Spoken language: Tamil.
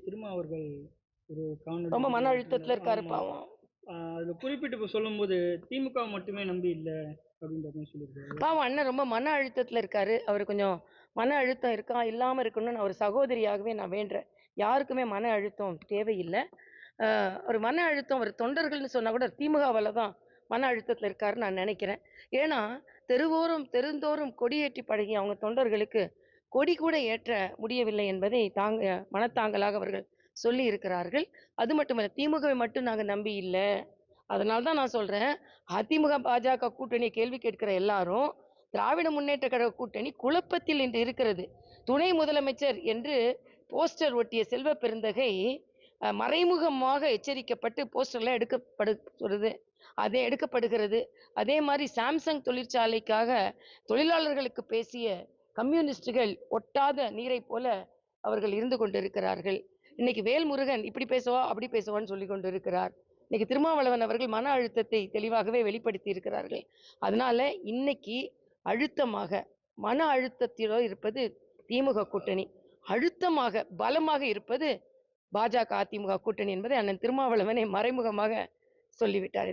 திருமா அவர்கள் ஒரு காணொளி ரொம்ப மன வீடியோ அழுத்தத்துல விட்டிருந்தாரு. இருக்காரு ஆமா. பாவம். அதுல குறிப்பிட்டு இப்ப சொல்லும்போது, திமுக மட்டுமே நம்பி இல்ல அப்படின்ற மாரி சொல்லியிருக்காரு. பாவம் அண்ணன் ரொம்ப மன அழுத்தத்துல இருக்காரு. அவரு கொஞ்சம் மன அழுத்தம் இருக்கா, இல்லாம இருக்கணும்னு நான் ஒரு சகோதரியாகவே நான் வேண்டுறேன். யாருக்குமே மன அழுத்தம் தேவையில்ல. ஒரு மன அழுத்தம் ஒரு தொண்டர்கள்னு சொன்னா கூட திமுகவால தான் மன அழுத்தத்துல இருக்காருன்னு நான் நினைக்கிறேன். ஏன்னா, தெருந்தோறும் கொடியேற்றி பழகிய அவங்க தொண்டர்களுக்கு கொடி கூட ஏற்ற முடியவில்லை என்பதை மனத்தாங்கலாக அவர்கள் சொல்லி இருக்கிறார்கள். அது மட்டுமல்ல, திமுகவை மட்டும் நாங்க நம்பி இல்ல. அதனால தான் நான் சொல்றேன், அதிமுக, பாஜக கூட்டணிய கேள்வி கேட்கிற எல்லாரும், திராவிட முன்னேற்ற கழக கூட்டணி குழப்பத்தில் இன்று இருக்கிறது. துணை முதலமைச்சர் என்று போஸ்டர் ஒட்டிய செல்வ பெருந்தகை மறைமுகமாக எச்சரிக்கப்பட்டு போஸ்டர்லாம் எடுக்கப்படுகிறது. அதே மாரி சாம்சங் தொழிற்சாலைக்காக தொழிலாளர்களுக்கு பேசிய கம்யூனிஸ்டுகள் ஒட்டாத நீரைப் போல அவர்கள் இருந்து கொண்டிருக்கிறார்கள். இன்னைக்கு வேல்முருகன் இப்படி பேசுவா, அப்படி பேசுவான்னு சொல்லிக் கொண்டிருக்கிறார். இன்னைக்கு திருமாவளவன் அவர்கள் மன அழுத்தத்தை தெளிவாகவே வெளிப்படுத்தி இருக்கிறார்கள். அதனால இன்னைக்கு அழுத்தமாக, மன அழுத்தத்திலோ இருப்பது திமுக கூட்டணி. அழுத்தமாக, பலமாக இருப்பது பாஜக, அதிமுக கூட்டணி என்பதை அண்ணன் திருமாவளவனே மறைமுகமாக சொல்லிவிட்டார்.